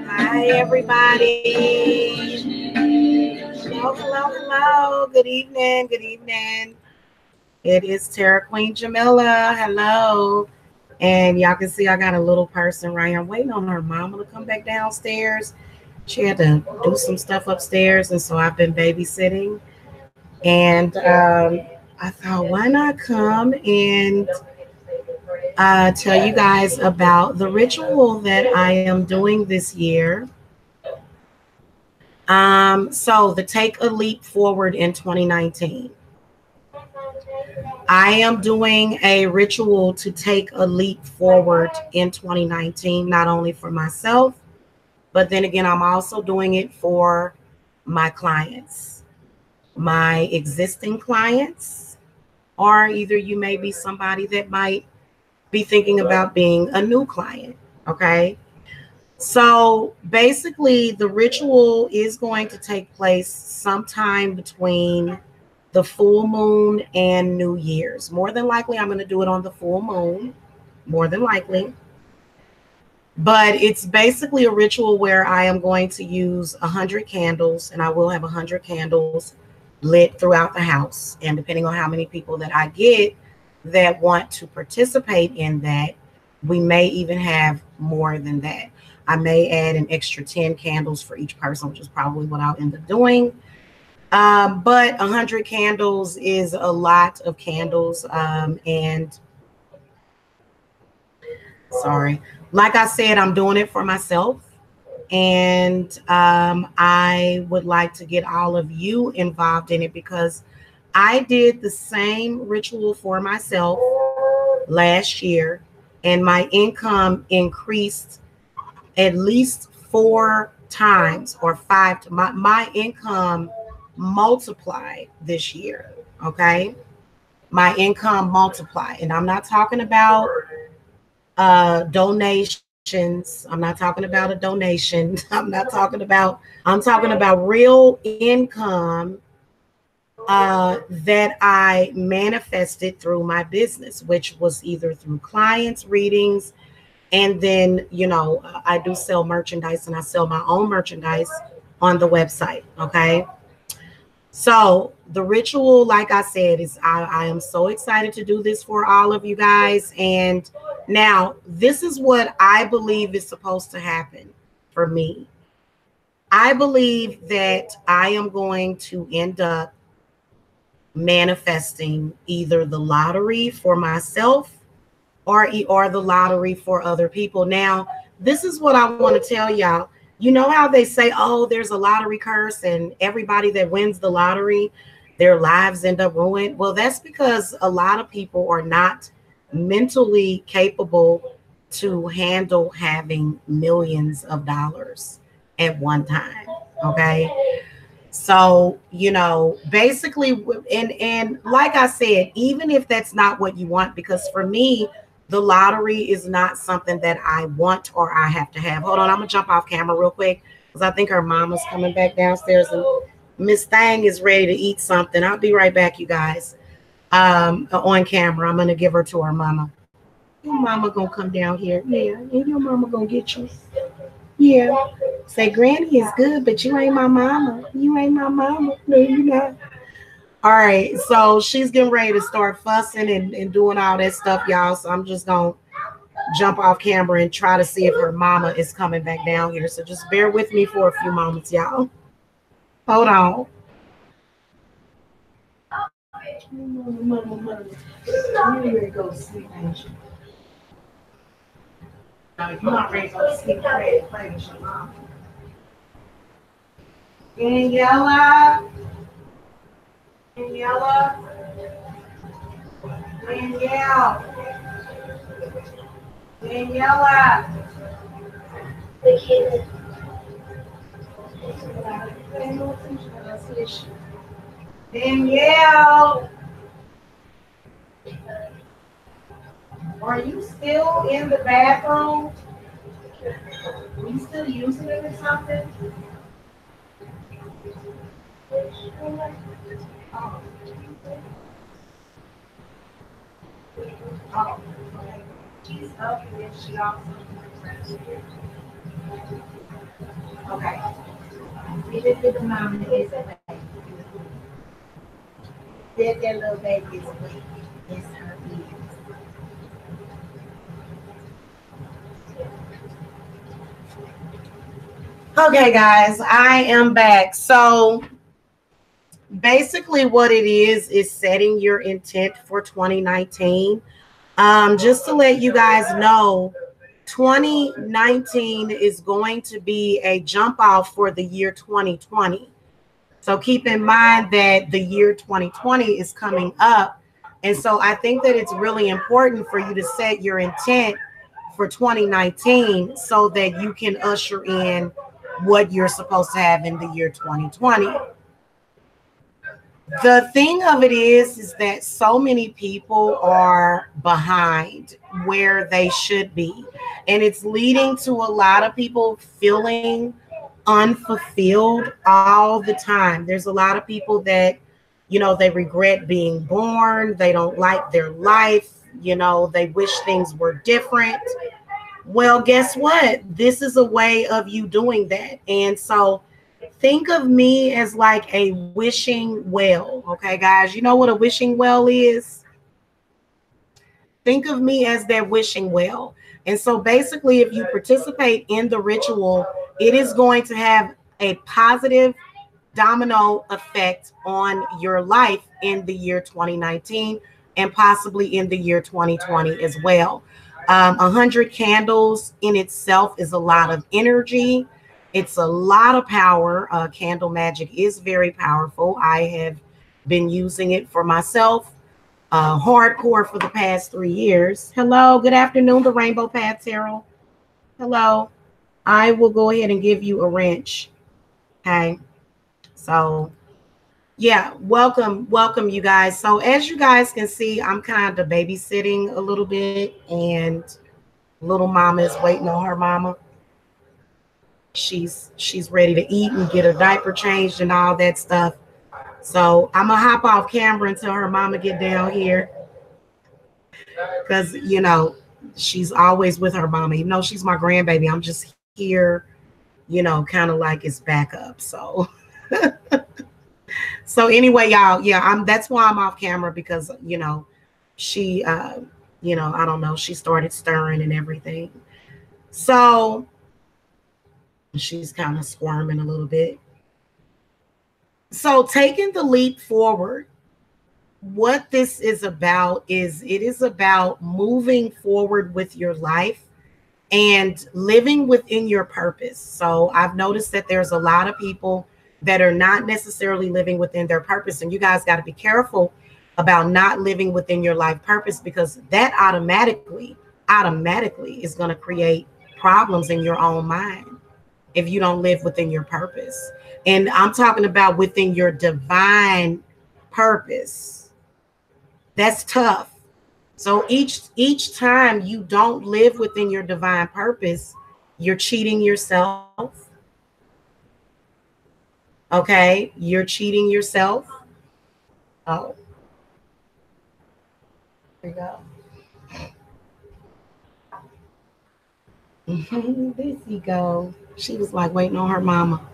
Hi, everybody. Hello, hello, hello. Good evening. Good evening. It is Terra Queen Jamila. Hello. And y'all can see I got a little person right here. I'm waiting on her mama to come back downstairs. She had to do some stuff upstairs, and so I've been babysitting. And I thought, why not come and tell you guys about the ritual that I am doing this year. So the Take a Leap Forward in 2019. I am doing a ritual to take a leap forward in 2019, not only for myself, but then again, I'm also doing it for my clients, my existing clients, or either you may be somebody that might be thinking about being a new client. Okay. So basically, the ritual is going to take place sometime between the full moon and New Year's. More than likely, I'm going to do it on the full moon, more than likely. But it's basically a ritual where I am going to use 100 candles, and I will have 100 candles lit throughout the house. And depending on how many people that I get that want to participate in that, we may even have more than that. I may add an extra 10 candles for each person, which is probably what I'll end up doing. But 100 candles is a lot of candles. And sorry, like I said, I'm doing it for myself. And I would like to get all of you involved in it because I did the same ritual for myself last year, and my income increased at least 4 times or five. My income multiplied this year. Okay. My income multiplied. And I'm not talking about donations. I'm not talking about a donation. I'm talking about real income that I manifested through my business, which was either through clients, readings, and then, I do sell merchandise and I sell my own merchandise on the website. Okay. So the ritual, like I said, is I am so excited to do this for all of you guys. And now this is what I believe is supposed to happen for me. I believe that I am going to end up manifesting either the lottery for myself or the lottery for other people. Now, this is what I want to tell y'all. You know how they say, oh, there's a lottery curse and everybody that wins the lottery, their lives end up ruined. Well, that's because a lot of people are not mentally capable to handle having millions of dollars at one time. Okay. So, basically, and like I said, even if that's not what you want, because for me, the lottery is not something that I want or I have to have. Hold on, I'm gonna jump off camera real quick because I think her mama's coming back downstairs and Miss Thang is ready to eat something. I'll be right back, you guys. On camera, I'm gonna give her to her mama. Your mama gonna come down here, yeah, and your mama gonna get you. Yeah. Say, Granny is good, but you ain't my mama. You ain't my mama. No, you not. All right. So she's getting ready to start fussing and doing all that stuff, y'all. So I'm just going to jump off camera and try to see if her mama is coming back down here. So just bear with me for a few moments, y'all. Hold on. Mama. You ready to go to sleep, ain't you? No, you're not ready to go to sleep. You're ready to play with your mama. Daniela. Daniela. Danielle. Daniela. Danielle. Are you still in the bathroom? Are you still using it or something? Oh. Oh. She's up and then she also. Okay. Give it to the mom and it's okay. That little baby is weak. It's her ears. Okay, guys, I am back. So basically what it is setting your intent for 2019. Just to let you guys know, 2019 is going to be a jump off for the year 2020. So keep in mind that the year 2020 is coming up. And so I think that it's really important for you to set your intent for 2019 so that you can usher in what you're supposed to have in the year 2020. The thing of it is that so many people are behind where they should be. And it's leading to a lot of people feeling unfulfilled all the time. There's a lot of people that, they regret being born. They don't like their life. They wish things were different. Well, guess what? This is a way of you doing that. And so think of me as like a wishing well. Okay, guys, you know what a wishing well is? Think of me as that wishing well. And so basically, if you participate in the ritual, it is going to have a positive domino effect on your life in the year 2019 and possibly in the year 2020 as well. 100 candles in itself is a lot of energy. It's a lot of power. Candle magic is very powerful. I have been using it for myself hardcore for the past 3 years. Hello, good afternoon, the Rainbow Path Tarot. Hello. I will go ahead and give you a wrench. Okay. So yeah, welcome, you guys. So as you guys can see, I'm kind of babysitting a little bit, and little mama is waiting on her mama. She's ready to eat and get her diaper changed and all that stuff. So I'm gonna hop off camera until her mama get down here, because she's always with her mama. Even though she's my grandbaby, I'm just here, kind of like it's backup. So so anyway, y'all, yeah, that's why I'm off camera, because she I don't know, she started stirring and everything. So she's kind of squirming a little bit. So taking the leap forward, what this is about is it is about moving forward with your life and living within your purpose. So I've noticed that there's a lot of people that are not necessarily living within their purpose. And you guys got to be careful about not living within your life purpose, because that automatically is going to create problems in your own mind if you don't live within your purpose. And I'm talking about within your divine purpose. That's tough. So each time you don't live within your divine purpose, you're cheating yourself. Okay, you're cheating yourself. Oh, there you go. There you go. She was like waiting on her mama.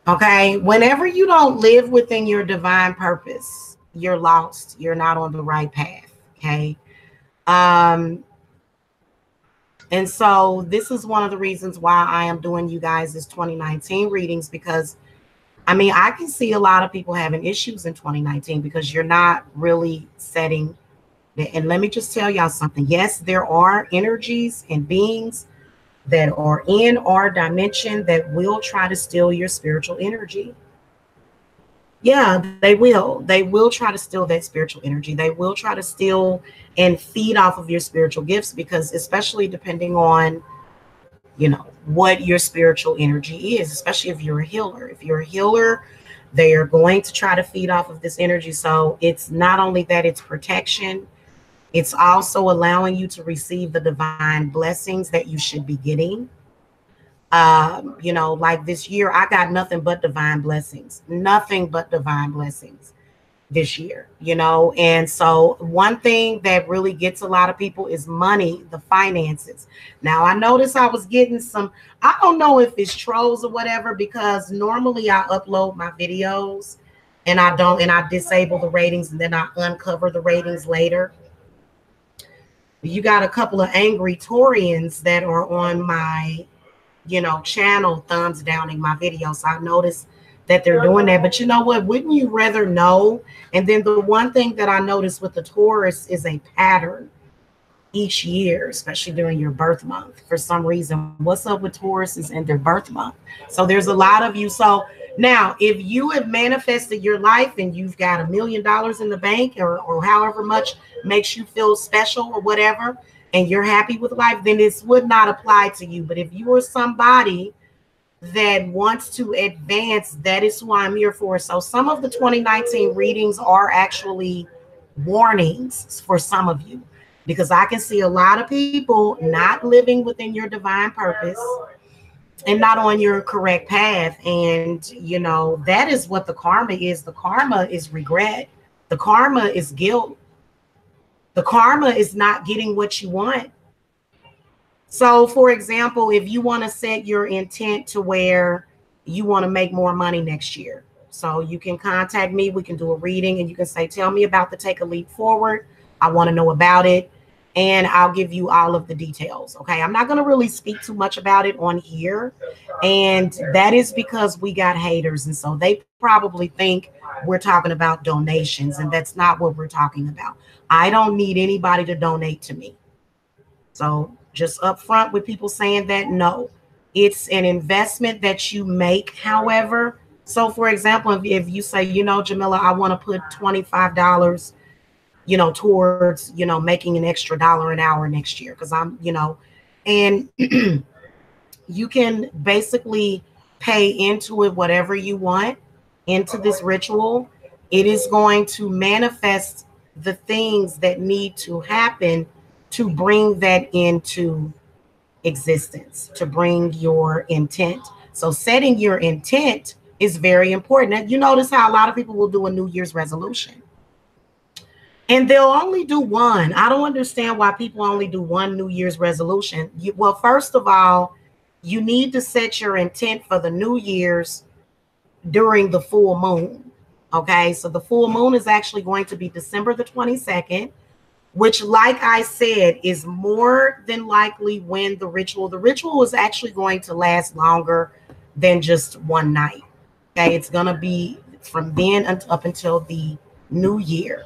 Okay, whenever you don't live within your divine purpose, you're lost. You're not on the right path. Okay. And so this is one of the reasons why I am doing you guys this 2019 readings, because I can see a lot of people having issues in 2019 because you're not really setting. And let me just tell y'all something. Yes, there are energies and beings that are in our dimension that will try to steal your spiritual energy. Yeah, they will. They will try to steal that spiritual energy. They will try to steal and feed off of your spiritual gifts, because especially depending on, what your spiritual energy is, especially if you're a healer. If you're a healer, they are going to try to feed off of this energy. So it's not only that it's protection, it's also allowing you to receive the divine blessings that you should be getting. Like this year, I got nothing but divine blessings, this year, and so one thing that really gets a lot of people is money, the finances. Now, I noticed I was getting some, I don't know if it's trolls or whatever, because normally I upload my videos and I disable the ratings and then I uncover the ratings later. You got a couple of angry Taurians that are on my, channel, thumbs downing my videos. So I noticed that they're doing that. But you know what? Wouldn't you rather know? And then the one thing that I noticed with the Taurus is a pattern each year, especially during your birth month. For some reason, what's up with Tauruses and their birth month? So there's a lot of you. So now, if you have manifested your life and you've got $1 million in the bank, or however much makes you feel special or whatever, and you're happy with life, then this would not apply to you. But if you are somebody that wants to advance, that is who I'm here for. So some of the 2019 readings are actually warnings for some of you, because I can see a lot of people not living within your divine purpose and not on your correct path. And, that is what the karma is. The karma is regret. The karma is guilt. The karma is not getting what you want. So, for example, if you want to set your intent to where you want to make more money next year, so you can contact me. We can do a reading and you can say, tell me about the Take a Leap Forward. I want to know about it. And I'll give you all of the details. Okay. I'm not going to really speak too much about it on here. And that is because we got haters. And so they probably think we're talking about donations. And that's not what we're talking about. I don't need anybody to donate to me. So just upfront with people saying that, no, it's an investment that you make. However, so for example, if you say, Jamila, I want to put $25, towards, making an extra $1 an hour next year, because I'm, and you can basically pay into it whatever you want into this ritual. It is going to manifest the things that need to happen to bring that into existence, to bring your intent. So setting your intent is very important. You notice how a lot of people will do a New Year's resolution and they'll only do one. I don't understand why people only do one New Year's resolution. Well, first of all, you need to set your intent for the New Year's during the full moon. Okay, so the full moon is actually going to be December the 22nd, which, like I said, is more than likely when the ritual is actually going to last longer than just one night. Okay, it's going to be from then up until the new year.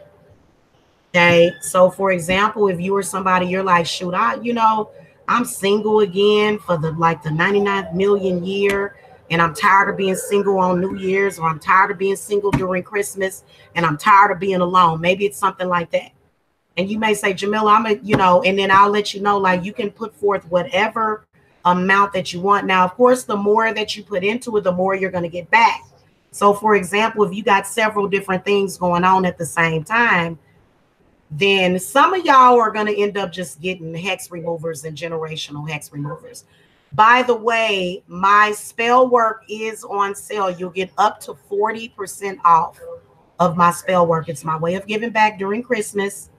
Okay, so for example, if you were somebody, you're like, shoot, I'm single again for the 99th million year, and I'm tired of being single on New Year's, or I'm tired of being single during Christmas, and I'm tired of being alone. Maybe it's something like that. And you may say, Jamila, and then I'll let you know, you can put forth whatever amount that you want. Now, of course, the more that you put into it, the more you're going to get back. So for example, if you got several different things going on at the same time, then some of y'all are going to end up just getting hex removers and generational hex removers. By the way, my spell work is on sale. You'll get up to 40% off of my spell work. It's my way of giving back during Christmas.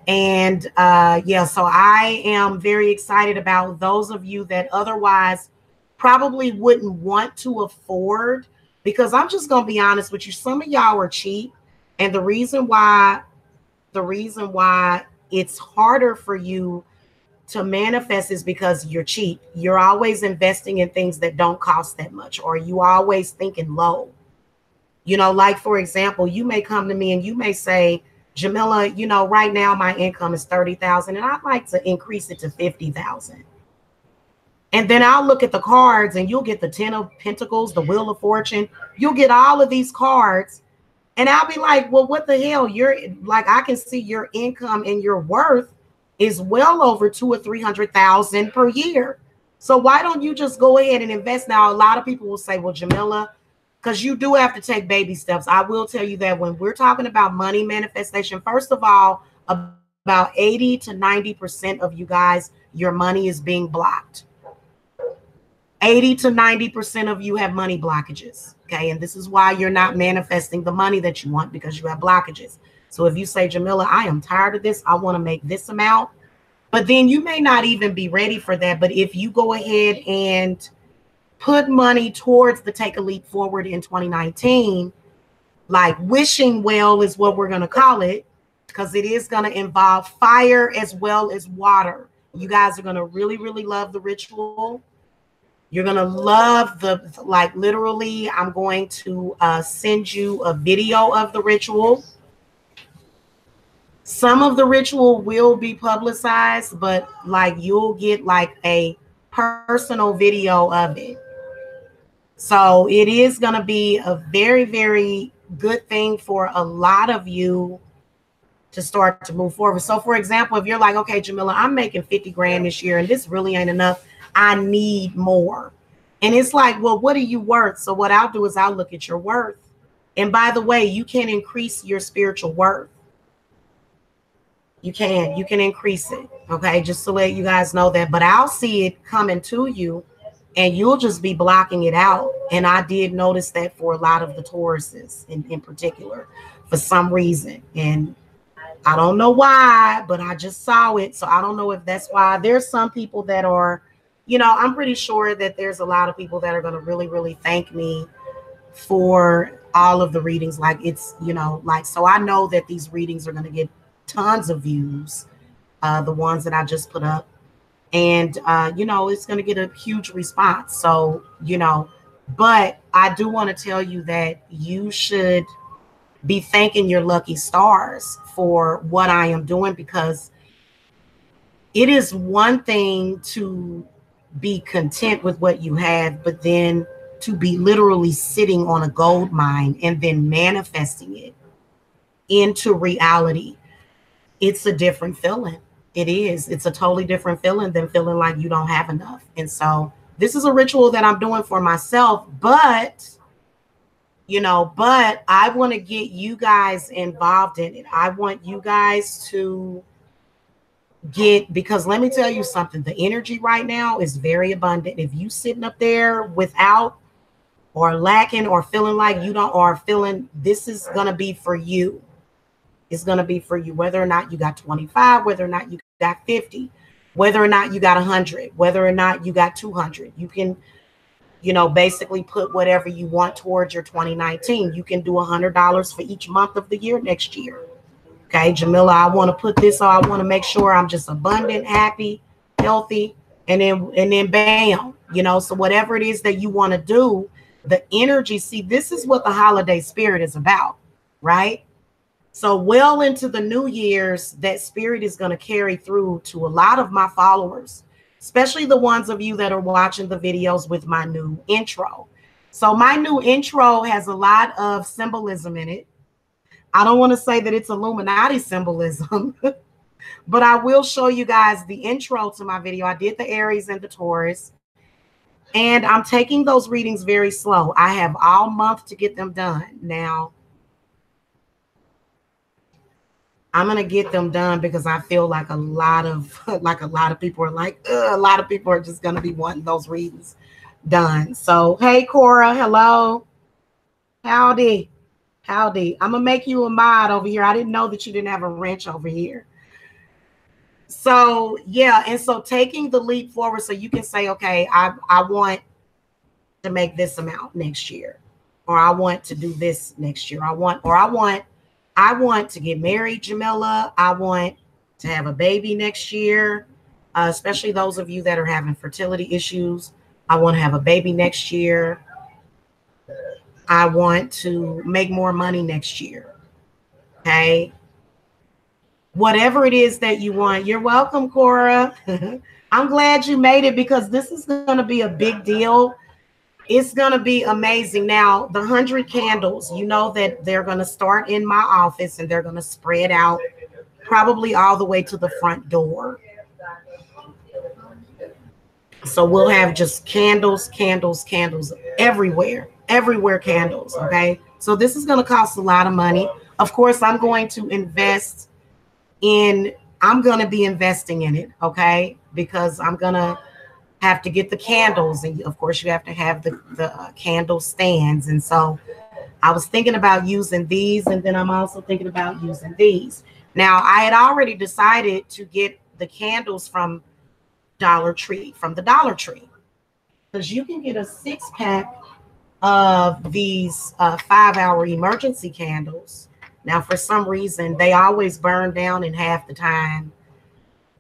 And so I am very excited about those of you that otherwise probably wouldn't want to afford, because I'm just going to be honest with you. Some of y'all are cheap. And the reason why it's harder for you to manifest is because you're cheap. You're always investing in things that don't cost that much, or you always thinking low. Like, for example, you may come to me and you may say, Jamila, right now my income is 30,000 and I'd like to increase it to 50,000. And then I'll look at the cards and you'll get the 10 of Pentacles, the Wheel of Fortune. You'll get all of these cards. And I'll be like, well, what the hell? I can see your income and your worth is well over 200,000 or 300,000 per year. So why don't you just go ahead and invest? Now, a lot of people will say, well, Jamila, because you do have to take baby steps. I will tell you that when we're talking about money manifestation, first of all, about 80 to 90% of you guys, your money is being blocked. 80 to 90% of you have money blockages. Okay. And this is why you're not manifesting the money that you want, because you have blockages. So if you say, Jamila, I am tired of this, I want to make this amount, but then you may not even be ready for that. But if you go ahead and put money towards the Take a Leap Forward in 2019, like wishing well is what we're going to call it. because it is going to involve fire as well as water. You guys are going to really, really love the ritual. You're going to love like literally, I'm going to send you a video of the ritual. Some of the ritual will be publicized, but like you'll get like a personal video of it. So it is going to be a very, very good thing for a lot of you to start to move forward. So for example, if you're like, okay, Jamila, I'm making 50 grand this year and this really ain't enough. I need more. And it's like, well, what are you worth? So what I'll do is I'll look at your worth. And by the way, you can increase your spiritual worth. You can increase it. Okay. Just to let you guys know that, but I'll see it coming to you and you'll just be blocking it out. And I did notice that for a lot of the Tauruses in particular, for some reason. And I don't know why, but I just saw it. So I don't know if that's why. There's some people that are, you know, I'm pretty sure that there's a lot of people that are going to really, really thank me for all of the readings. Like it's, you know, like, so I know that these readings are going to get tons of views, the ones that I just put up. And, you know, it's going to get a huge response. So, you know, but I do want to tell you that you should be thanking your lucky stars for what I am doing, because it is one thing to be content with what you have, but then to be literally sitting on a gold mine and then manifesting it into reality. It's a different feeling. It is. It's a totally different feeling than feeling like you don't have enough. And so this is a ritual that I'm doing for myself, but you know, but I want to get you guys involved in it. I want you guys to get, because let me tell you something, the energy right now is very abundant. If you sitting up there without or lacking or feeling like you don't, or feeling this is going to be for you. It's going to be for you, whether or not you got 25, whether or not you got 50, whether or not you got 100, whether or not you got 200. You can, you know, basically put whatever you want towards your 2019. You can do $100 for each month of the year next year. Okay, Jamila, I want to put this on. I want to make sure I'm just abundant, happy, healthy, and then bam, you know, so whatever it is that you want to do, the energy, see, this is what the holiday spirit is about, right? So well into the New Year's, that spirit is going to carry through to a lot of my followers, especially the ones of you that are watching the videos with my new intro. So my new intro has a lot of symbolism in it. I don't want to say that it's Illuminati symbolism, but I will show you guys the intro to my video. I did the Aries and the Taurus, and I'm taking those readings very slow. I have all month to get them done. Now, I'm going to get them done because I feel like a lot of people are like, a lot of people are just going to be wanting those readings done. So, hey, Cora, hello. Howdy. Howdy. I'm going to make you a mod over here. I didn't know that you didn't have a wrench over here. So, yeah. And so taking the leap forward so you can say, okay, I want to make this amount next year, or I want to do this next year. I want to get married, Jamila. I want to have a baby next year, especially those of you that are having fertility issues. I want to have a baby next year. I want to make more money next year. Okay. Whatever it is that you want. You're welcome, Cora. I'm glad you made it, because this is going to be a big deal. It's going to be amazing. Now, the 100 candles, you know that they're going to start in my office and they're going to spread out probably all the way to the front door. So we'll have just candles, candles, candles everywhere, everywhere candles. Okay. So this is going to cost a lot of money. Of course, I'm going to invest in, I'm going to be investing in it. Okay. Because I'm going to have to get the candles. And of course you have to have the candle stands. And so I was thinking about using these. And then I'm also thinking about using these. Now I had already decided to get the candles from the Dollar Tree, because you can get a 6-pack of these 5-hour emergency candles. Now, for some reason, they always burn down in half the time.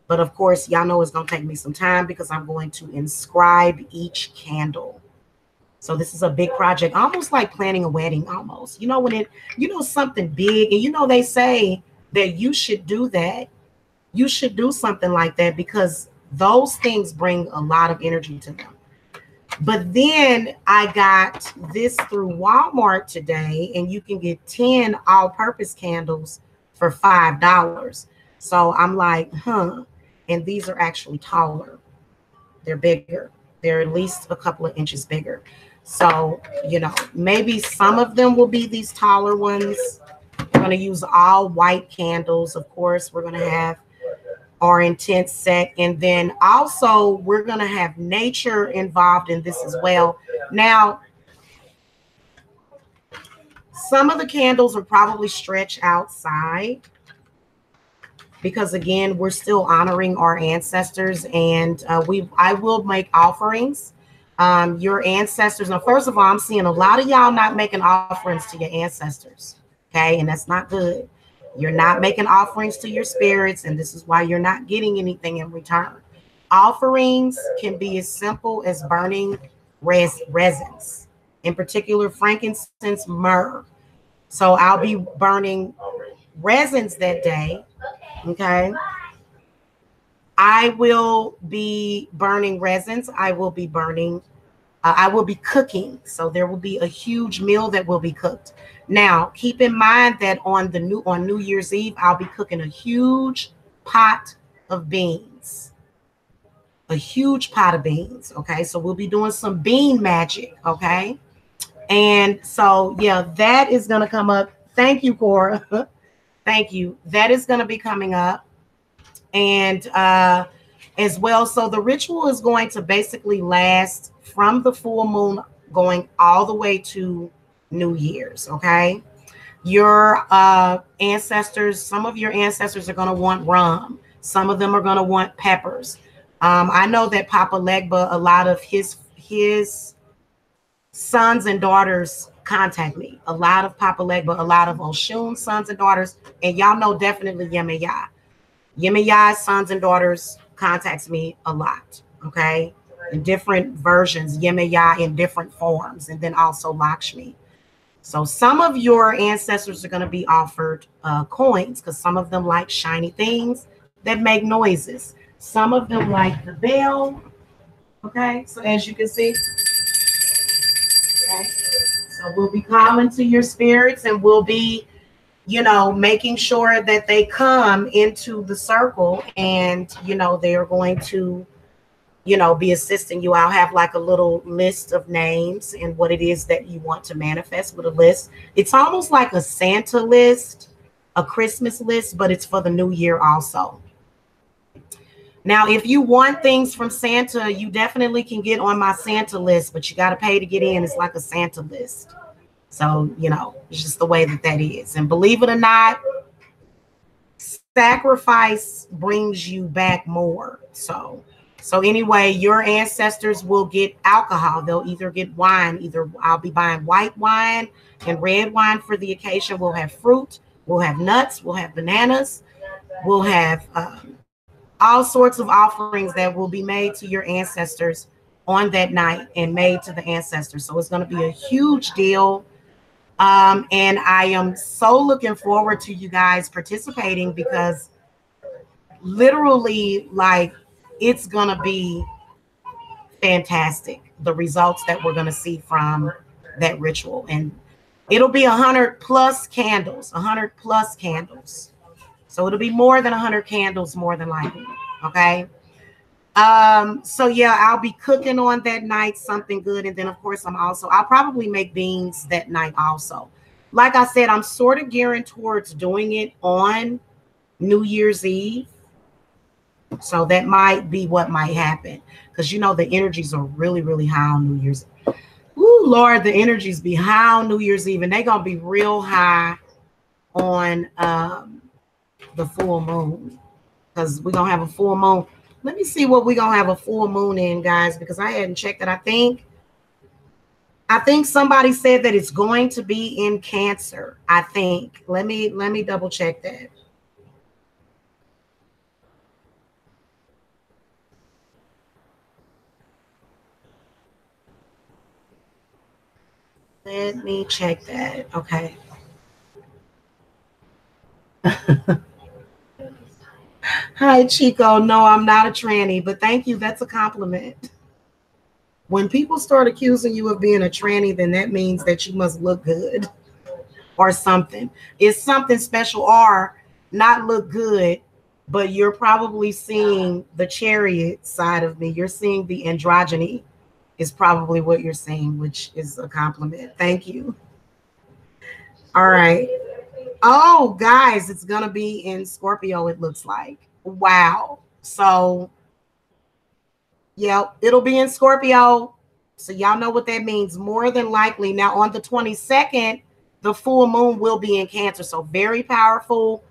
But of course, y'all know it's going to take me some time because I'm going to inscribe each candle. So this is a big project, almost like planning a wedding almost. You know, when something big, and they say that you should do that. You should do something like that because those things bring a lot of energy to them. But then I got this through Walmart today, and you can get 10 all-purpose candles for $5. So I'm like, and these are actually taller. They're bigger. They're at least a couple of inches bigger. So, maybe some of them will be these taller ones. We're going to use all white candles. Of course, we're going to have our intense set. And then also we're going to have nature involved in this as well. Now, some of the candles will probably stretch outside because, again, we're still honoring our ancestors, and I will make offerings. Your ancestors. Now, first of all, I'm seeing a lot of y'all not making offerings to your ancestors. Okay. And that's not good. You're not making offerings to your spirits, and this is why you're not getting anything in return. Offerings can be as simple as burning resins, in particular frankincense, myrrh. So I'll be burning resins that day. Okay. I will be burning resins. I will be cooking. So there will be a huge meal that will be cooked. Now, keep in mind that on New Year's Eve, I'll be cooking a huge pot of beans. A huge pot of beans. Okay. So we'll be doing some bean magic. Okay. And so, yeah, that is going to come up. Thank you, Cora. Thank you. That is going to be coming up. And as well. So the ritual is going to basically last from the full moon going all the way to New Year's. Okay. Your ancestors, some of your ancestors are going to want rum. Some of them are going to want peppers. I know that Papa Legba, a lot of his sons and daughters contact me. A lot of Papa Legba, a lot of Oshun's sons and daughters. And y'all know definitely Yemaya. Yemaya's sons and daughters contacts me a lot. Okay. In different versions, Yemaya in different forms, and then also Lakshmi. So some of your ancestors are going to be offered coins because some of them like shiny things that make noises. Some of them like the bell. Okay. So as you can see, okay. So we'll be calling to your spirits, and we'll be, making sure that they come into the circle, and, they are going to, be assisting you. I'll have like a little list of names and what it is that you want to manifest with a list. It's almost like a Santa list, a Christmas list, but it's for the new year also. Now, if you want things from Santa, you definitely can get on my Santa list, but you got to pay to get in. It's like a Santa list. So, it's just the way that is. And believe it or not, sacrifice brings you back more. So anyway, your ancestors will get alcohol. They'll either get wine. Either I'll be buying white wine and red wine for the occasion. We'll have fruit. We'll have nuts. We'll have bananas. We'll have all sorts of offerings that will be made to your ancestors on that night and made to the ancestors. So it's going to be a huge deal. And I am so looking forward to you guys participating because literally, like, it's going to be fantastic. The results that we're going to see from that ritual. And it'll be 100 plus candles, 100 plus candles. So it'll be more than 100 candles, more than likely. Okay. So yeah, I'll be cooking on that night, something good. And then of course I'll probably make beans that night also. Like I said, I'm sort of gearing towards doing it on New Year's Eve. So that might be what might happen. Because the energies are really, really high on New Year's. Ooh, Lord, the energies be high on New Year's Eve. And they're going to be real high on the full moon. Because we're going to have a full moon. Let me see what we're going to have a full moon in, guys, because I hadn't checked it. I think I think somebody said that it's going to be in Cancer. I think. Let me double check that. Let me check that. Okay. Hi, Chico. No, I'm not a tranny, but thank you. That's a compliment. When people start accusing you of being a tranny, then that means that you must look good or something. It's something special or not look good, but you're probably seeing the chariot side of me. You're seeing the androgyny is probably what you're seeing, which is a compliment. Thank you. All right. Oh, guys, it's going to be in Scorpio, it looks like. Wow. So, yep, it'll be in Scorpio. So, y'all know what that means. More than likely. Now, on the 22nd, the full moon will be in Cancer. So, very powerful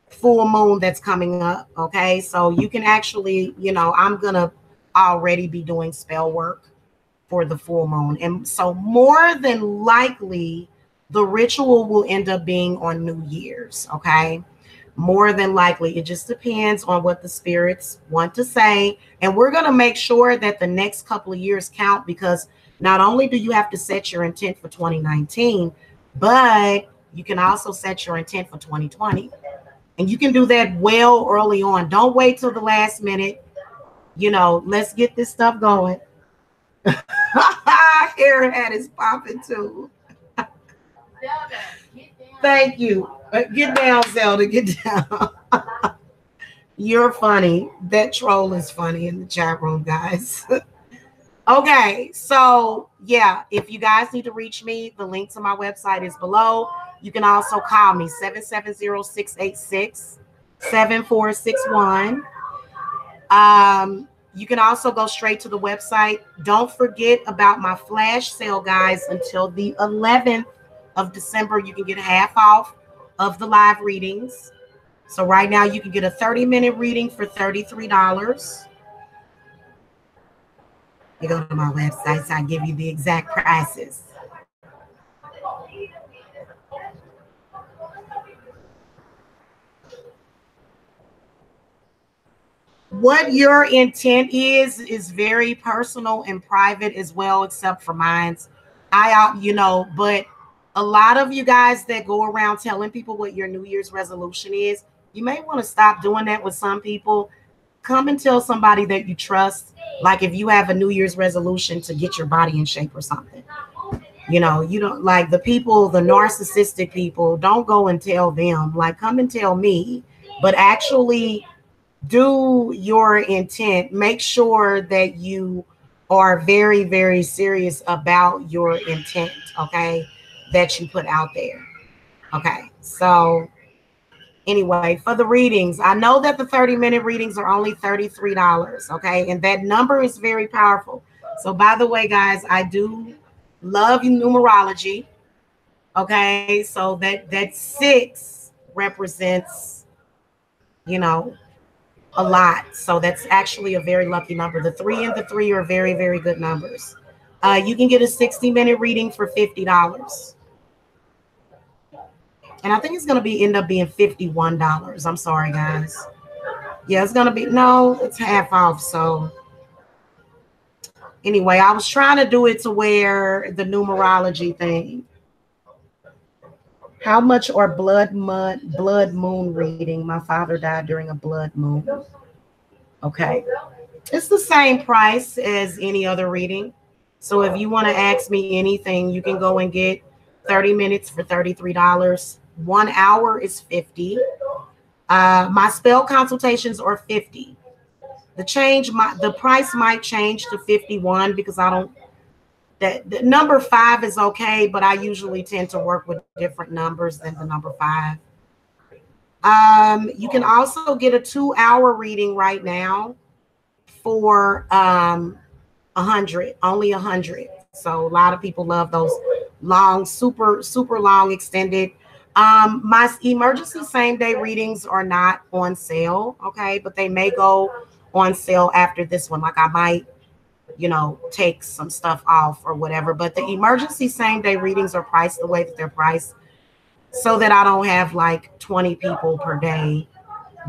full moon that's coming up. Okay. So, you can actually, I'm going to already be doing spell work for the full moon. And so, more than likely, the ritual will end up being on New Year's. Okay. More than likely, it just depends on what the spirits want to say. And we're going to make sure that the next couple of years count, because not only do you have to set your intent for 2019, but you can also set your intent for 2020. And you can do that well early on. Don't wait till the last minute. Let's get this stuff going. Aaron had his popping too. Thank you. Get down, Zelda. Get down. You're funny. That troll is funny in the chat room, guys. Okay, so yeah, if you guys need to reach me, the link to my website is below. You can also call me 770-686-7461. You can also go straight to the website. Don't forget about my flash sale, guys, until the 11th of December. You can get half off of the live readings. So right now you can get a 30-minute reading for $33. You go to my website, so I give you the exact prices. What your intent is very personal and private as well, except for mine's. But a lot of you guys that go around telling people what your New Year's resolution is, you may want to stop doing that with some people. Come and tell somebody that you trust. Like if you have a New Year's resolution to get your body in shape or something. You don't like the people, the narcissistic people, don't go and tell them. Like, come and tell me, but actually do your intent. Make sure that you are very, very serious about your intent, okay, that you put out there. Okay, so anyway, for the readings, I know that the 30-minute readings are only $33, okay, and that number is very powerful. So by the way, guys, I do love numerology. Okay, so that 6 represents, a lot. So that's actually a very lucky number. The 3 and the 3 are very, very good numbers. You can get a 60-minute reading for $50. And I think it's going to end up being $51. I'm sorry, guys. Yeah, it's going to be, no, it's half off. So anyway, I was trying to do it to where the numerology thing. How much are blood moon reading? My father died during a blood moon. Okay. It's the same price as any other reading. So if you want to ask me anything, you can go and get 30 minutes for $33. 1 hour is $50. My spell consultations are $50. The price might change to $51 because the number 5 is okay, but I usually tend to work with different numbers than the number 5. You can also get a 2-hour reading right now for $100, only $100. So a lot of people love those long, super, super long extended. My emergency same-day readings are not on sale, okay, but they may go on sale after this one. Like I might take some stuff off or whatever. But the emergency same day readings are priced the way that they're priced so that I don't have like 20 people per day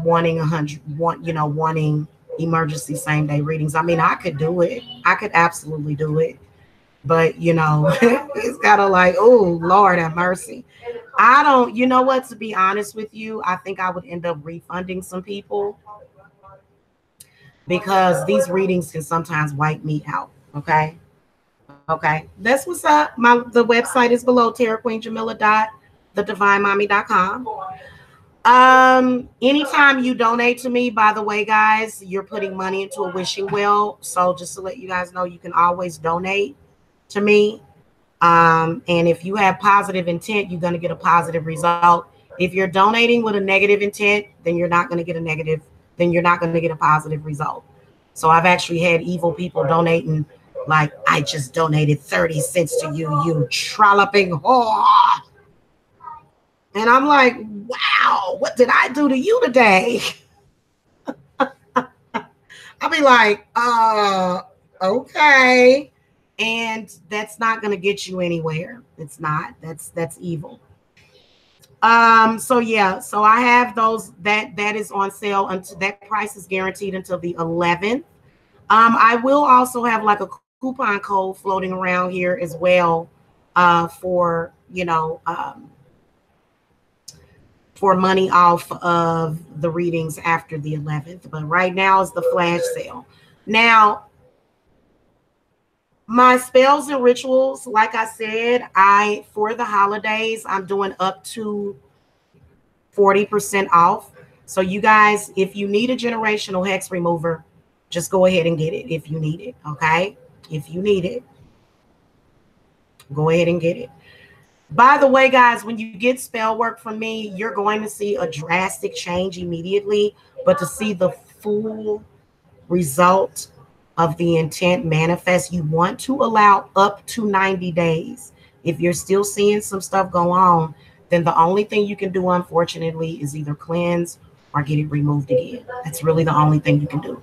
wanting wanting emergency same day readings. I mean, I could do it. I could absolutely do it. But it's gotta like, oh Lord have mercy. I don't, you know what, to be honest with you, I think I would end up refunding some people because these readings can sometimes wipe me out. Okay. Okay. That's what's up. The website is below TerraQueenJamila.thedivinemommy.com. Anytime you donate to me, by the way, guys, you're putting money into a wishing well. So just to let you guys know, you can always donate to me. And if you have positive intent, you're going to get a positive result. If you're donating with a negative intent, then you're not going to get a positive result. So I've actually had evil people donating, like, I just donated 30 cents to you, you trolloping whore. And I'm like, wow, what did I do to you today? I'll be like, okay. And that's not going to get you anywhere. It's not. That's evil. So yeah, so I have those that is on sale until that price is guaranteed until the 11th. I will also have like a coupon code floating around here as well, for for money off of the readings after the 11th. But right now is the flash sale. Now, my spells and rituals, like I said, for the holidays, I'm doing up to 40% off. So you guys, if you need a generational hex remover, just go ahead and get it if you need it, okay? If you need it, go ahead and get it. By the way, guys, when you get spell work from me, you're going to see a drastic change immediately, but to see the full result of the intent manifest, you want to allow up to 90 days. If you're still seeing some stuff go on, then the only thing you can do, unfortunately, is either cleanse or get it removed again. That's really the only thing you can do,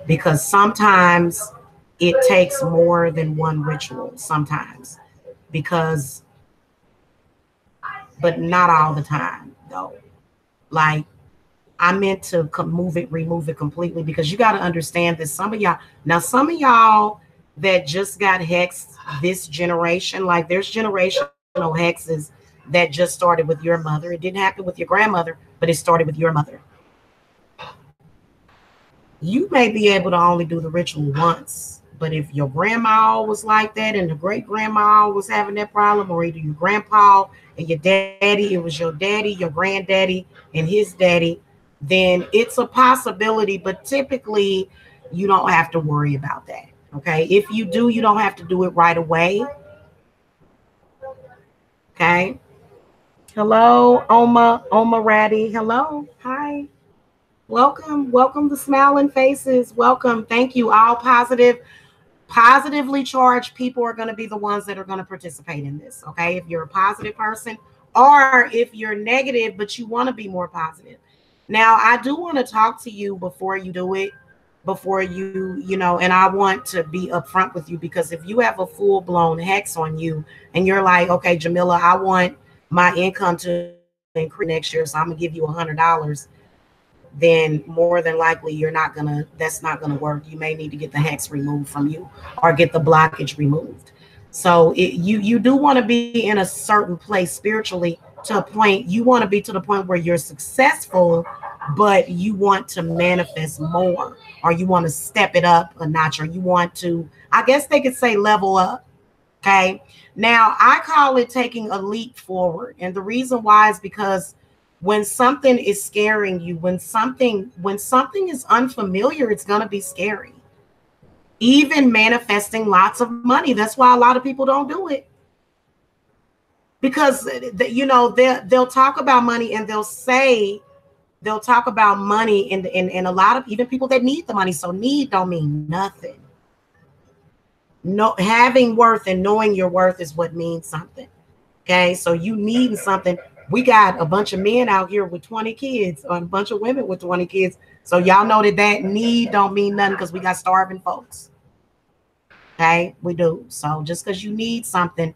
because sometimes it takes more than one ritual, sometimes, but not all the time, though. Like, I meant to remove it completely, because you got to understand that some of y'all that just got hexed this generation, like there's generational hexes that just started with your mother. It didn't happen with your grandmother, but it started with your mother. You may be able to only do the ritual once, but if your grandma was like that and the great grandma was having that problem, or either your grandpa and your daddy, it was your daddy, your granddaddy, and his daddy, then it's a possibility, but typically you don't have to worry about that. Okay. If you do, you don't have to do it right away. Okay. Hello, Oma Ratty. Hello. Hi. Welcome to Smiling Faces. Welcome. Thank you. All positively charged people are going to be the ones that are going to participate in this. Okay. If you're a positive person, or if you're negative, but you want to be more positive. Now, I do want to talk to you before you do it, and I want to be upfront with you, because if you have a full-blown hex on you and you're like, okay, Jamila, I want my income to increase next year, so I'm gonna give you $100, then more than likely that's not gonna work. You may need to get the hex removed from you or get the blockage removed. So you do want to be in a certain place spiritually, to a point. You want to be to the point where you're successful, but you want to manifest more, or you want to step it up a notch, or you want to, I guess they could say, level up. Okay. Now, I call it taking a leap forward. And the reason why is because when something is scaring you, when something is unfamiliar, it's going to be scary. Even manifesting lots of money. That's why a lot of people don't do it. Because, they'll talk about money, and they'll talk about money in a lot of, even people that need the money. So need don't mean nothing. No, having worth and knowing your worth is what means something. Okay. So you needing something. We got a bunch of men out here with 20 kids, or a bunch of women with 20 kids. So y'all know that need don't mean nothing, because we got starving folks. Okay, we do. So just because you need something,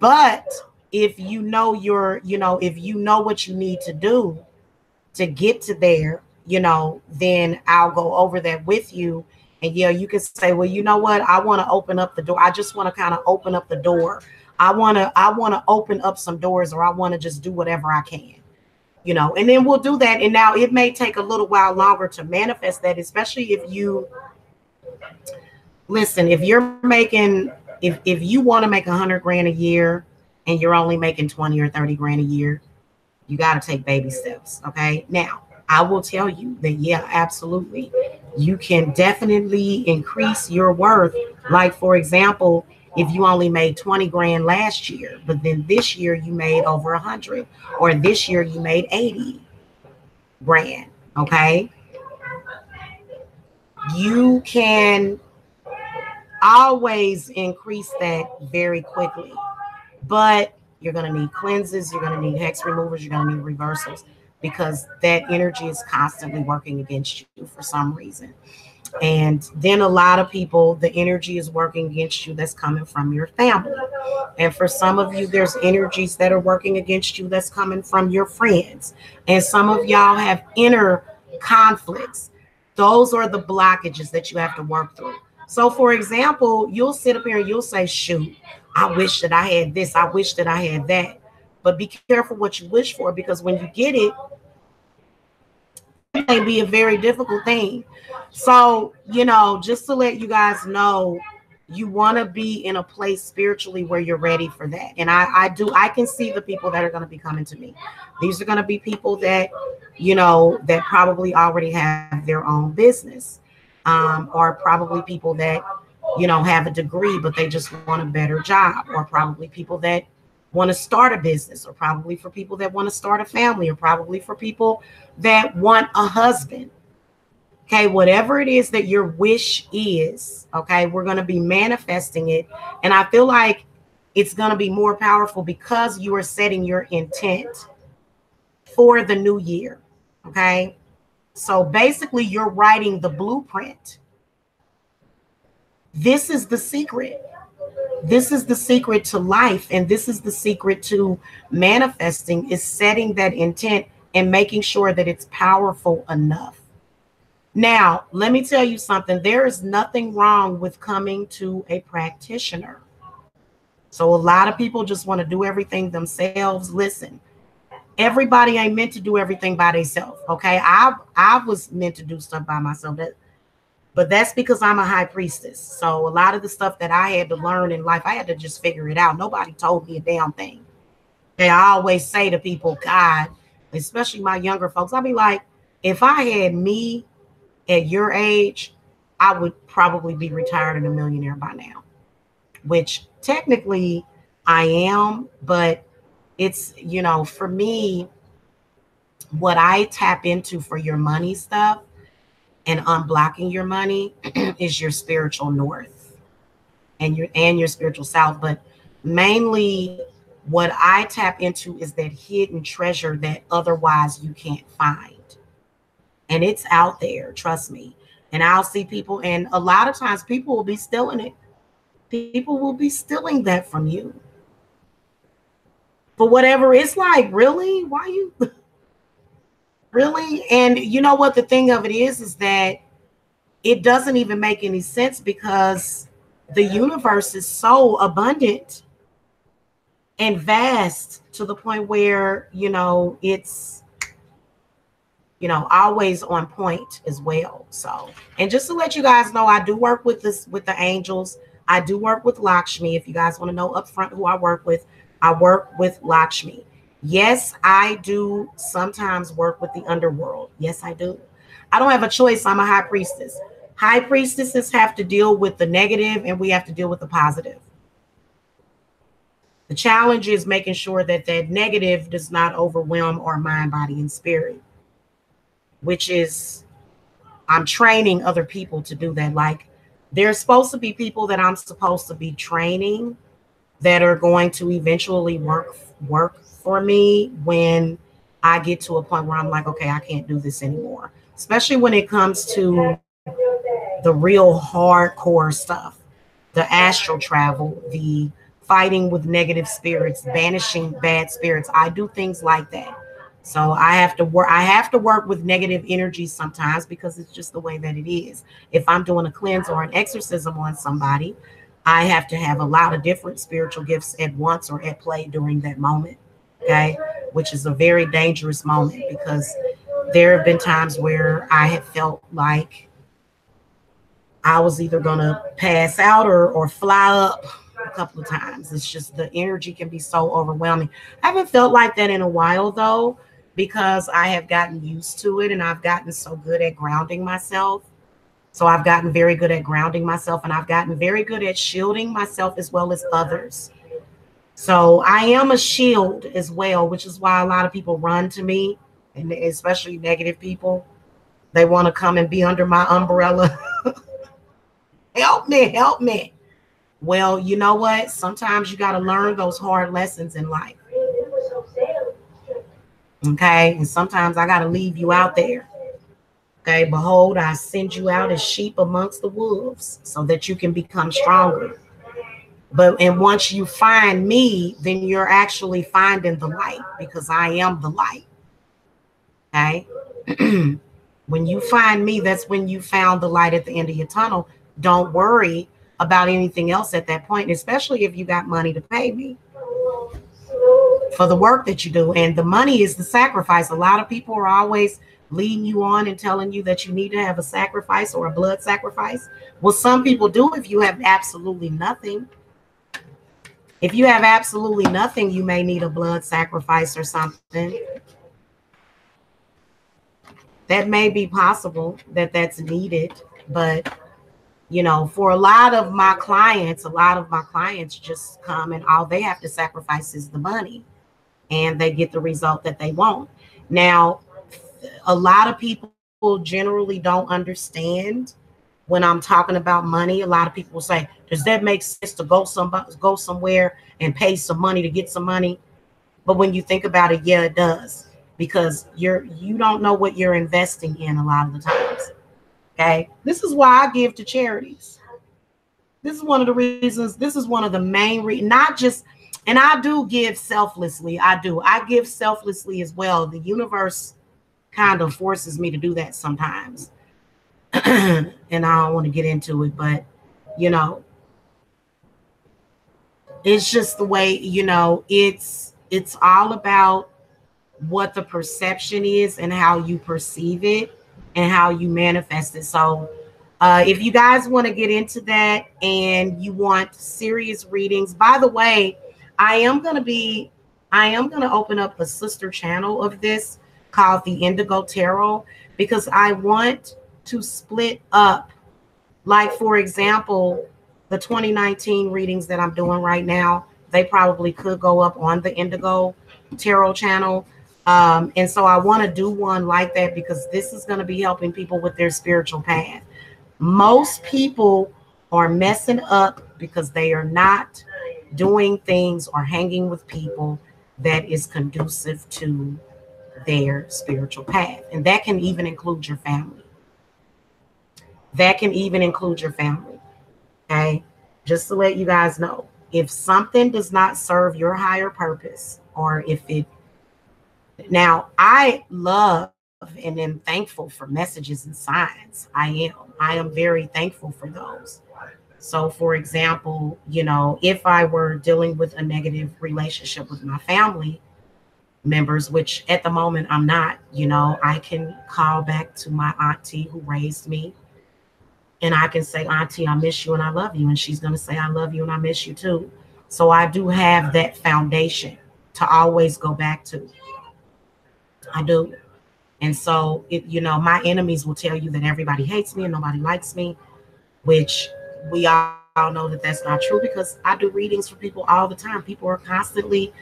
but if you know if you know what you need to do to get to there, then I'll go over that with you. And yeah, you can say, well, you know what? I want to open up the door. I just want to kind of open up the door. I want to open up some doors, or I want to just do whatever I can. And then we'll do that. And now it may take a little while longer to manifest that, especially if you listen, if you're making, if you want to make 100 grand a year and you're only making 20 or 30 grand a year, you got to take baby steps. Okay. Now, I will tell you that, yeah, absolutely. You can definitely increase your worth. Like, for example, if you only made 20 grand last year, but then this year you made over 100, or this year you made 80 grand. Okay. You can always increase that very quickly. But you're going to need cleanses, you're going to need hex removers, you're going to need reversals, because that energy is constantly working against you for some reason. And then a lot of people, the energy is working against you that's coming from your family. And for some of you, there's energies that are working against you that's coming from your friends. And some of y'all have inner conflicts. Those are the blockages that you have to work through. So, for example, you'll sit up here and you'll say, shoot, I wish that I had this. I wish that I had that. But be careful what you wish for, because when you get it, it may be a very difficult thing. So, just to let you guys know, you want to be in a place spiritually where you're ready for that. And I can see the people that are going to be coming to me. These are going to be people that, that probably already have their own business, or probably people that, have a degree, but they just want a better job, or probably people that want to start a business, or probably for people that want to start a family, or probably for people that want a husband. Okay, whatever it is that your wish is, okay, we're going to be manifesting it. And I feel like it's going to be more powerful because you are setting your intent for the new year. Okay, so basically, you're writing the blueprint. This is the secret. This is the secret to life, and this is the secret to manifesting, is setting that intent and making sure that it's powerful enough. Now, let me tell you something. There is nothing wrong with coming to a practitioner. So a lot of people just want to do everything themselves. Listen, everybody ain't meant to do everything by themselves. Okay, I was meant to do stuff by myself. But that's because I'm a high priestess. So a lot of the stuff that I had to learn in life, I had to just figure it out. Nobody told me a damn thing. And I always say to people, God, especially my younger folks, I'll be like, if I had me at your age, I would probably be retired and a millionaire by now, which technically I am. But it's, for me, what I tap into for your money stuff and unblocking your money is your spiritual north and your spiritual south. But mainly what I tap into is that hidden treasure that otherwise you can't find. And it's out there, trust me. And I'll see people, and a lot of times people will be stealing it. People will be stealing that from you. For whatever it's like, really? Why you really? And you know what the thing of it is that it doesn't even make any sense, because the universe is so abundant and vast to the point where, it's, always on point as well. So, and just to let you guys know, I do work with the angels. I do work with Lakshmi. If you guys want to know up front who I work with Lakshmi. Yes, I do sometimes work with the underworld. Yes, I do. I don't have a choice. I'm a high priestess. High priestesses have to deal with the negative, and we have to deal with the positive. The challenge is making sure that that negative does not overwhelm our mind, body, and spirit, which is, I'm training other people to do that. Like, there's supposed to be people that I'm supposed to be training that are going to eventually work for me when I get to a point where I'm like, okay, I can't do this anymore. Especially when it comes to the real hardcore stuff. the astral travel, the fighting with negative spirits, banishing bad spirits. I do things like that. So I have to work with negative energy sometimes because it's just the way that it is. If I'm doing a cleanse or an exorcism on somebody, I have to have a lot of different spiritual gifts at once or at play during that moment. Okay, which is a very dangerous moment because there have been times where I have felt like I was either going to pass out or fly up a couple of times. It's just the energy can be so overwhelming. I haven't felt like that in a while, though, because I have gotten used to it and I've gotten so good at grounding myself. So I've gotten very good at grounding myself and I've gotten very good at shielding myself as well as others. So I am a shield as well, which is why a lot of people run to me, and especially negative people. They want to come and be under my umbrella. Help me, help me. Well, you know what? Sometimes you got to learn those hard lessons in life. Okay. And sometimes I got to leave you out there. Okay. Behold, I send you out as sheep amongst the wolves so that you can become stronger. And once you find me, then you're actually finding the light because I am the light. Okay. When you find me, that's when you found the light at the end of your tunnel. Don't worry about anything else at that point, especially if you got money to pay me for the work that you do. And the money is the sacrifice. A lot of people are always leading you on and telling you that you need to have a sacrifice or a blood sacrifice. Well, some people do if you have absolutely nothing. If you have absolutely nothing, you may need a blood sacrifice or something. That may be possible that that's needed, but you know, for a lot of my clients just come and all they have to sacrifice is the money and they get the result that they want. Now, a lot of people generally don't understand when I'm talking about money. A lot of people say, does that make sense to go somewhere and pay some money to get some money? But when you think about it, yeah, it does, because you don't know what you're investing in a lot of the times. Okay. This is why I give to charities. This is one of the reasons. This is one of the main reasons, not just, and I do give selflessly. I give selflessly as well. The universe kind of forces me to do that sometimes. And I don't want to get into it, but you know, it's just the way, you know, it's all about what the perception is and how you perceive it and how you manifest it. So if you guys want to get into that and you want serious readings, by the way, I am going to open up a sister channel of this called the Indigo Tarot, because I want to split up, like, for example, the 2019 readings that I'm doing right now, they probably could go up on the Indigo Tarot channel. And so I want to do one like that because this is going to be helping people with their spiritual path. Most people are messing up because they are not doing things or hanging with people that is conducive to their spiritual path. And that can even include your family. That can even include your family. Okay. Just to let you guys know, if something does not serve your higher purpose, or if it, now I love and am thankful for messages and signs. I am very thankful for those. So for example, you know, if I were dealing with a negative relationship with my family members, which at the moment I'm not, you know, I can call back to my auntie who raised me. And I can say, Auntie, I miss you and I love you. And she's going to say, I love you and I miss you too. So I do have that foundation to always go back to. I do. And so, you know, my enemies will tell you that everybody hates me and nobody likes me, which we all know that that's not true, because I do readings for people all the time. People are constantly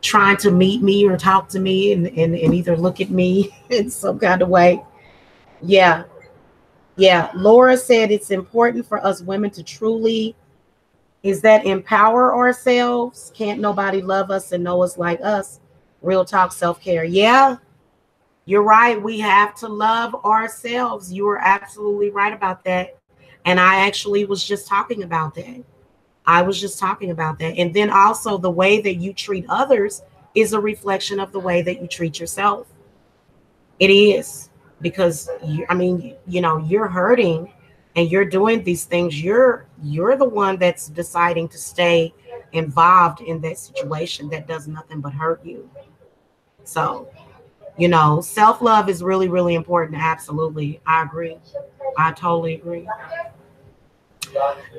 trying to meet me or talk to me and either look at me in some kind of way. Yeah. Yeah, Laura said it's important for us women to truly, is that empower ourselves? Can't nobody love us and know us like us? Real talk, self-care. Yeah, you're right. We have to love ourselves. You are absolutely right about that. And I actually was just talking about that. I was just talking about that. And then also the way that you treat others is a reflection of the way that you treat yourself. It is, because I mean, you know, you're hurting and you're doing these things. You're the one that's deciding to stay involved in that situation that does nothing but hurt you. So, you know, self-love is really, really important. Absolutely. I agree. I totally agree.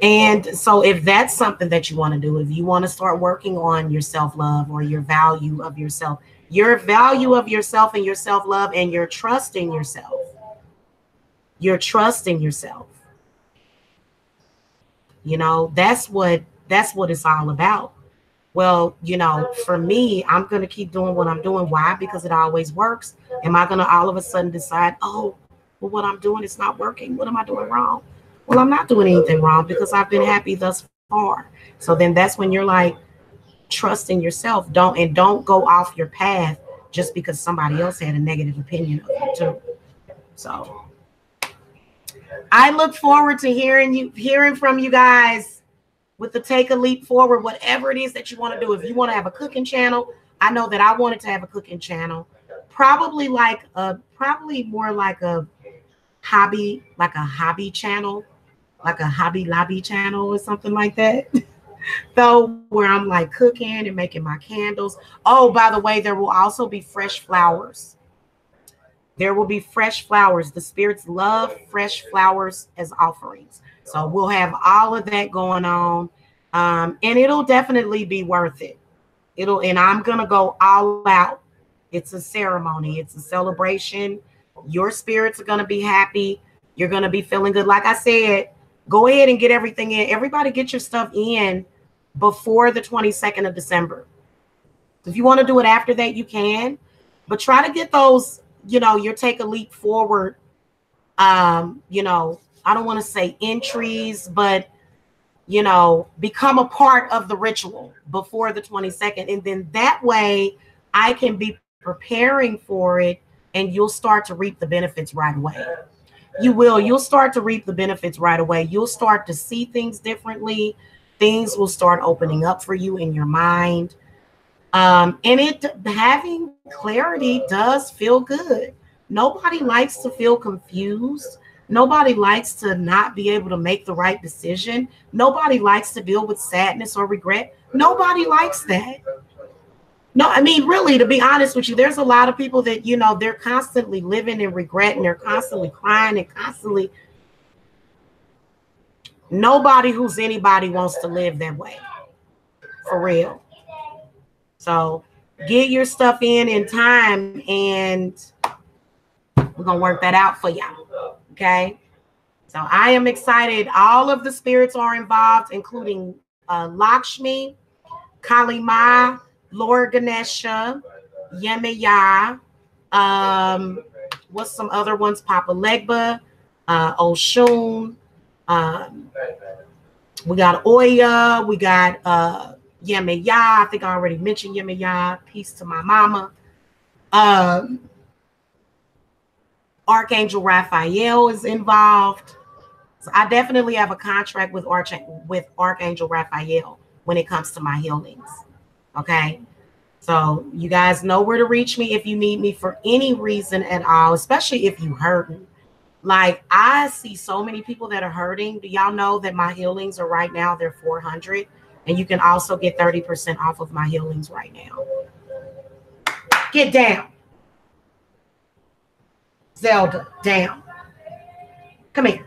And so if that's something that you want to do, if you want to start working on your self-love or your value of yourself and your self-love, and your trust in yourself, your trust in yourself, you know, that's what it's all about. Well, you know, for me, I'm going to keep doing what I'm doing. Why? Because it always works. Am I going to all of a sudden decide, oh, well, what I'm doing is not working? What am I doing wrong? Well, I'm not doing anything wrong because I've been happy thus far. So then that's when you're like, trust in yourself. Don't go off your path just because somebody else had a negative opinion of you too. So I look forward to hearing from you guys with the Take a Leap Forward, whatever it is that you want to do. If you want to have a cooking channel, I know that I wanted to have a cooking channel, probably more like a hobby channel, like a hobby lobby channel or something like that. Though, where I'm like cooking and making my candles. Oh, by the way, there will also be fresh flowers. There will be fresh flowers. The spirits love fresh flowers as offerings. So we'll have all of that going on. And it'll definitely be worth it. And I'm going to go all out. It's a ceremony. It's a celebration. Your spirits are going to be happy. You're going to be feeling good. Like I said, go ahead and get everything in. Everybody get your stuff in before the 22nd of December. If you want to do it after that, you can. But try to get those, you know, your Take a Leap Forward, you know, I don't want to say entries, but, you know, become a part of the ritual before the 22nd. And then that way I can be preparing for it, and you'll start to reap the benefits right away. You'll start to reap the benefits right away. You'll start to see things differently. Things will start opening up for you in your mind. And having clarity does feel good. Nobody likes to feel confused. Nobody likes to not be able to make the right decision. Nobody likes to deal with sadness or regret. Nobody likes that. No, I mean, really, to be honest with you, there's a lot of people that, you know, they're constantly living in regret, and they're constantly crying and constantly. Nobody who's anybody wants to live that way, for real. So get your stuff in time, and we're going to work that out for y'all. Okay. So I am excited. All of the spirits are involved, including Lakshmi, Kali Ma, Lord Ganesha, Yemaya, what's some other ones? Papa Legba, Oshun, we got Oya, we got Yemaya. I think I already mentioned Yemaya. Peace to my mama. Archangel Raphael is involved. So I definitely have a contract with Archangel Raphael when it comes to my healings. Okay. So you guys know where to reach me if you need me for any reason at all, especially if you hurting. Like, I see so many people that are hurting. Do y'all know that my healings are right now, they're $400, and you can also get 30% off of my healings right now. Get down. Zelda, down. Come here.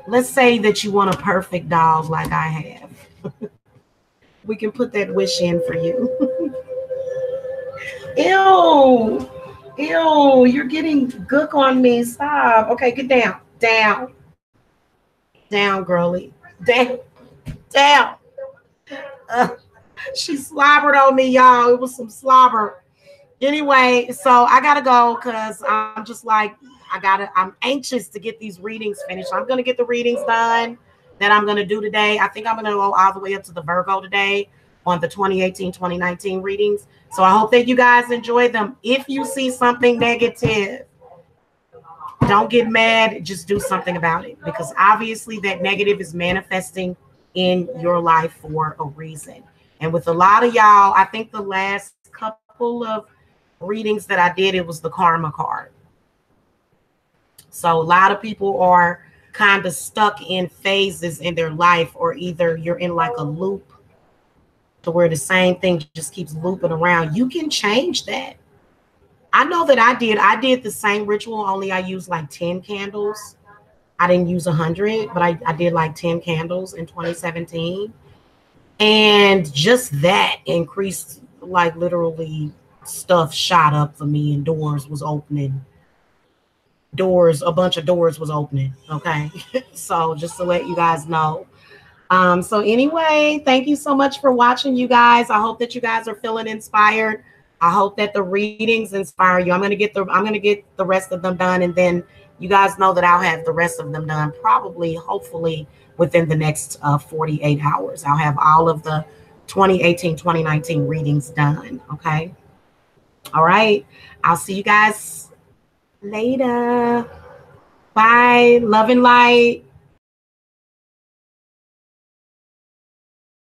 Let's say that you want a perfect dog like I have. We can put that wish in for you. Ew. Ew, you're getting gook on me. Stop. Okay, get down. Down. Down, girly. Down. Down. She slobbered on me, y'all. It was some slobber. Anyway, so I gotta go because I'm just like, I'm anxious to get these readings finished. I'm gonna get the readings done that I'm gonna do today. I think I'm gonna go all the way up to the Virgo today on the 2018-2019 readings. So I hope that you guys enjoy them. If you see something negative, don't get mad. Just do something about it, because obviously that negative is manifesting in your life for a reason. And with a lot of y'all, I think the last couple of readings that I did, it was the karma card. So a lot of people are kind of stuck in phases in their life, or either you're in like a loop to where the same thing just keeps looping around. You can change that. I know that I did the same ritual, only I used like 10 candles. I didn't use 100, but I did like 10 candles in 2017. And just that increased, like literally stuff shot up for me and doors was opening. A bunch of doors was opening. Okay. So just to let you guys know. So anyway, thank you so much for watching, you guys. I hope that you guys are feeling inspired. I hope that the readings inspire you. I'm gonna get the rest of them done, and then you guys know that I'll have the rest of them done probably, hopefully, within the next 48 hours. I'll have all of the 2018, 2019 readings done. Okay. All right. I'll see you guys later. Bye. Love and light.